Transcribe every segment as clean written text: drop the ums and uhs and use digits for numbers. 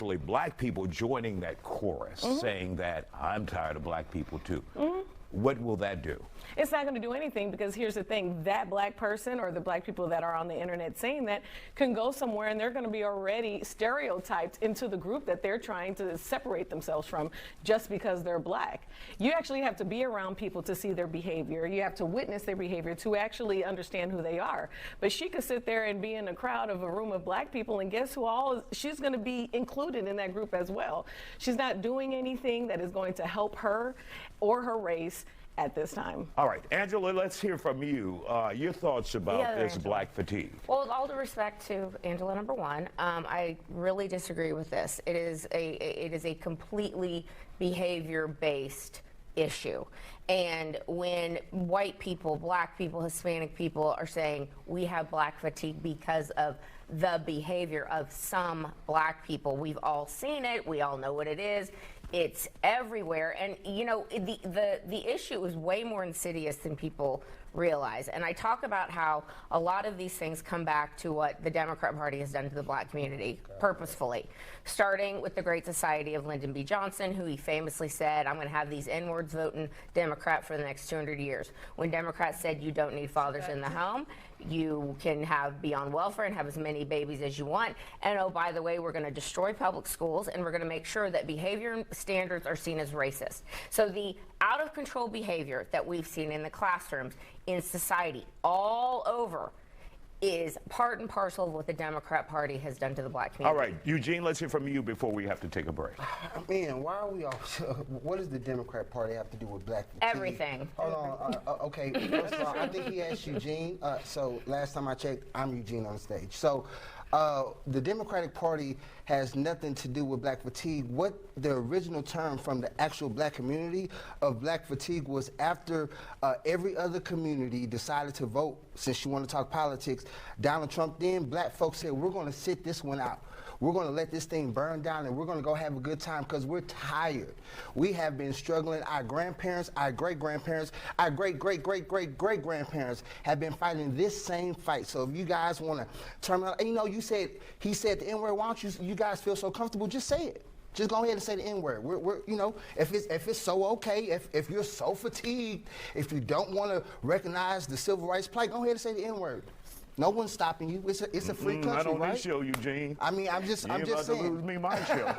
actually black people joining that chorus, saying that I'm tired of black people too. What will that do? It's not going to do anything, because here's the thing, that black person or the black people that are on the internet saying that can go somewhere and they're going to be already stereotyped into the group that they're trying to separate themselves from just because they're black. You actually have to be around people to see their behavior. You have to witness their behavior to actually understand who they are. But she could sit there and be in a crowd of a room of black people, and guess who she's going to be included in that group as well. She's not doing anything that is going to help her or her race at this time. All right, Angela, let's hear from you. Your thoughts about this Angela. black fatigue. Well, with all due respect to Angela, number one, I really disagree with this. It is a completely behavior-based issue. And when white people, black people, Hispanic people are saying we have black fatigue because of the behavior of some black people, we've all seen it, we all know what it is. It's everywhere, and you know the issue is way more insidious than people realize. And I talk about how a lot of these things come back to what the Democrat Party has done to the black community purposefully, starting with the Great Society of Lyndon B. Johnson, who he famously said, "I'm going to have these N-words voting Democrat for the next 200 years." When Democrats said you don't need fathers in the home, you can be on welfare and have as many babies as you want. And oh, by the way, we're going to destroy public schools, and we're going to make sure that behavior standards are seen as racist. So the out of control behavior that we've seen in the classrooms, in society, all over, is part and parcel of what the Democrat Party has done to the black community. All right, Eugene, let's hear from you before we have to take a break. Man, why are we all? What does the Democrat Party have to do with black fatigue? Everything. Hold on. Okay, first of all, I think he asked Eugene. So last time I checked, I'm Eugene on the stage. So the Democratic Party has nothing to do with black fatigue. What the original term from the actual black community of black fatigue was after every other community decided to vote, since you want to talk politics, Donald Trump, then black folks said, we're going to sit this one out. We're going to let this thing burn down, and we're going to go have a good time because we're tired. We have been struggling. Our grandparents, our great-grandparents, our great-great-great-great-great-grandparents have been fighting this same fight. So if you guys want to turn around, and you know, he said the N-word, why don't you guys feel so comfortable, just say it. Just go ahead and say the N-word. We're you know, if it's so okay, if you're so fatigued, if you don't want to recognize the civil rights plight, go ahead and say the N-word. No one's stopping you. It's a free country, I don't right? need show, Eugene. I mean, I'm just about saying. to lose me my show.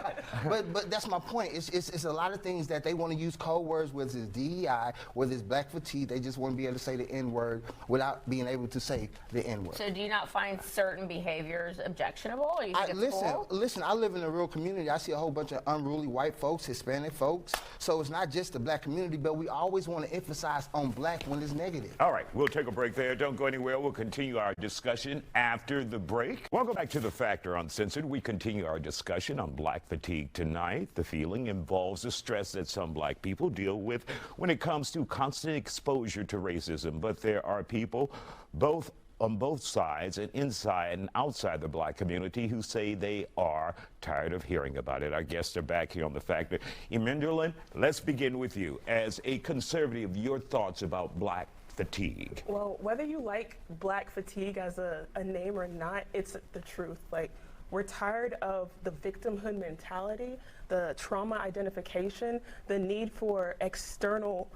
but that's my point. It's a lot of things that they want to use code words, whether it's DEI, whether it's black fatigue. They just want to be able to say the N-word without being able to say the N-word. So do you not find certain behaviors objectionable? Or you think it's cool? Listen, I live in a real community. I see a whole bunch of unruly white folks, Hispanic folks. So it's not just the black community, but we always want to emphasize on black when it's negative. All right, we'll take a break there. Don't go anywhere. We'll continue our discussion after the break. Welcome back to The Factor Uncensored. We continue our discussion on black fatigue tonight. The feeling involves the stress that some black people deal with when it comes to constant exposure to racism. But there are people on both sides and inside and outside the black community who say they are tired of hearing about it. Our guests are back here on The Factor. Emenderlin, let's begin with you. As a conservative, your thoughts about black fatigue. Well, whether you like black fatigue as a name or not, it's the truth. Like, we're tired of the victimhood mentality, the trauma identification, the need for external,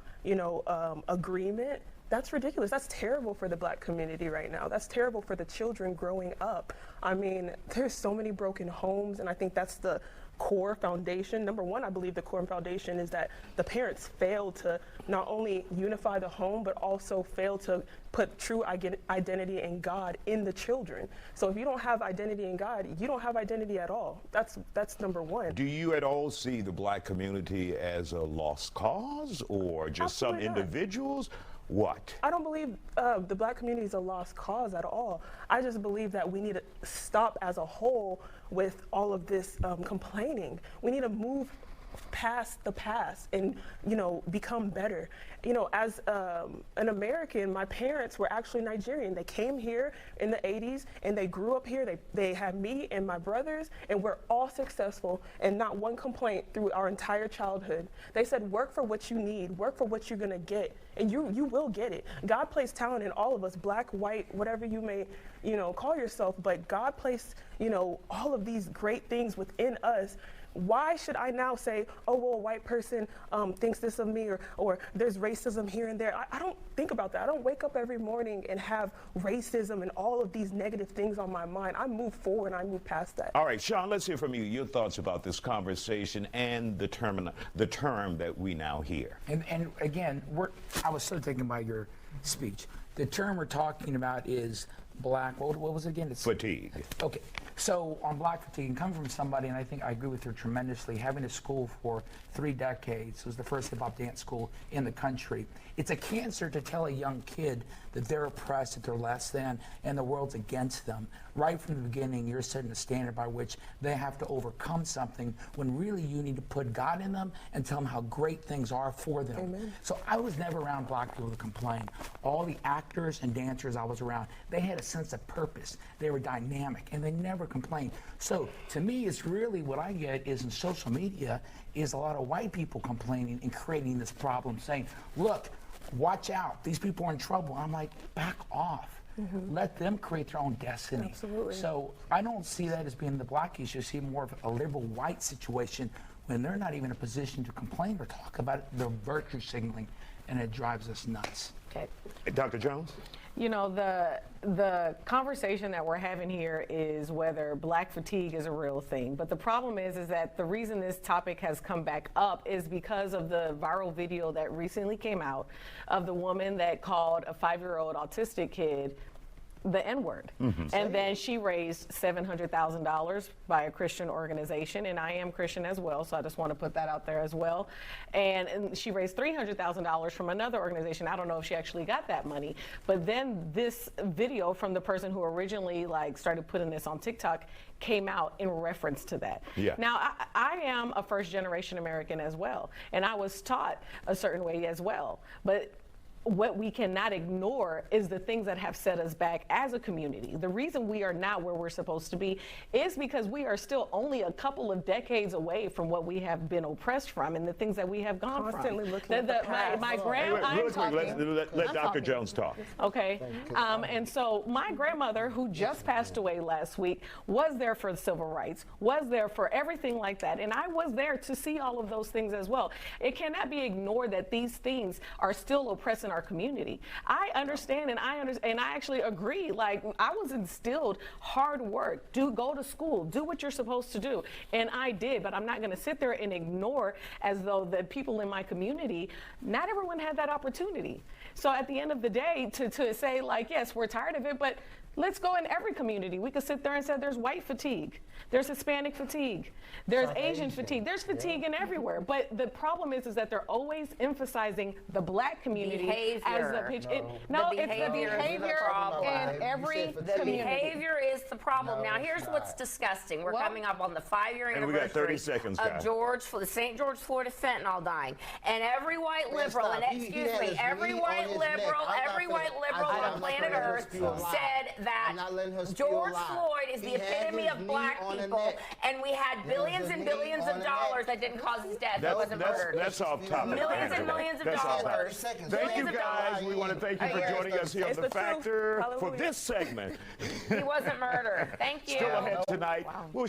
agreement. That's ridiculous. That's terrible for the black community right now. That's terrible for the children growing up. I mean, there's so many broken homes, and I think that's the core foundation. Number one, I believe the core foundation is that the parents failed to not only unify the home, but also failed to put true identity in God in the children. So if you don't have identity in God, you don't have identity at all. That's number one. Do you at all see the black community as a lost cause, or just Absolutely some not. individuals? What? I don't believe the black community is a lost cause at all. I just believe that we need to stop as a whole with all of this complaining. We need to move past the past and, become better. As an American, my parents were actually Nigerian. They came here in the 80s and they grew up here. They had me and my brothers, and we're all successful and not one complaint through our entire childhood. They said, work for what you need, work for what you're gonna get, and you will get it. God placed talent in all of us, black, white, whatever you may, call yourself, but God placed, all of these great things within us. Why should I now say, oh, well, a white person thinks this of me, or there's racism here and there? I don't think about that. I don't wake up every morning and have racism and all of these negative things on my mind. I move forward and I move past that. All right, Sean, let's hear from you. Your thoughts about this conversation and the term that we now hear. And again, I was so taken by your speech. The term we're talking about is black, what was it again? It's fatigue. Okay, so on black fatigue, and coming from somebody, and I think I agree with her tremendously, having a school for 3 decades, it was the first hip-hop dance school in the country. It's a cancer to tell a young kid that they're oppressed, that they're less than, and the world's against them. Right from the beginning, you're setting a standard by which they have to overcome something, when really you need to put God in them and tell them how great things are for them. Amen. So I was never around black people to complain. All the actors and dancers I was around, they had a sense of purpose. They were dynamic, and they never complained. So to me, it's really what I get is in social media is a lot of white people complaining and creating this problem, saying, look, watch out, these people are in trouble. I'm like, back off. Let them create their own destiny. Absolutely. So I don't see that as being the black issue. I see more of a liberal white situation when they're not even in a position to complain or talk about it. They're virtue signaling, and it drives us nuts. Okay. Dr. Jones? The conversation that we're having here is whether black fatigue is a real thing. But the problem is that the reason this topic has come back up is because of the viral video that recently came out of the woman that called a 5-year-old autistic kid the N-word. And then she raised $700,000 by a Christian organization, and I am Christian as well, so I just want to put that out there as well. And she raised $300,000 from another organization. I don't know if she actually got that money, but then this video from the person who originally started putting this on TikTok came out in reference to that. Yeah. Now, I am a first-generation American as well, and I was taught a certain way as well, but what we cannot ignore is the things that have set us back as a community. The reason we are not where we're supposed to be is because we are still only a couple of decades away from what we have been oppressed from and the things that we have gone Constantly from. looking at the past. My Wait, grandma, really quick, let Dr. Jones talk. Okay, and so my grandmother, who just passed away last week, was there for the civil rights, was there for everything like that, and I was there to see all of those things as well. It cannot be ignored that these things are still oppressing our community. I understand, and I actually agree. I was instilled hard work, go to school, do what you're supposed to do, and I did. But I'm not going to sit there and ignore as though the people in my community, not everyone had that opportunity. So at the end of the day, to say yes, we're tired of it, but let's go in every community. We could sit there and say there's white fatigue, there's Hispanic fatigue, there's Asian fatigue, there's fatigue in everywhere. But the problem is that they're always emphasizing the black community as the pitch. It's the behavior in every The community. behavior is the problem. Now, here's what's disgusting. We're coming up on the 5-year And we got 30 anniversary seconds, of guys. the St. George Floyd of fentanyl dying. And every white Man, liberal, stop. and He excuse had me, his every knee white on his liberal, neck. I'm not every gonna- white liberal I'm on not planet gonna let her Earth spew a lie. said that I'm not letting her spew a George lie. Floyd is the He had epitome his of knee black on the people, neck. and we had billions and knee billions on of the dollars neck. that didn't cause his death. He wasn't murdered. That's off topic. Millions and millions of That's off topic. dollars. Thank you, Millions of guys. dollars. We want to thank you for joining us here on It's The the truth. Factor for Hallelujah. this segment. He wasn't murdered. Thank you. Still ahead tonight. We'll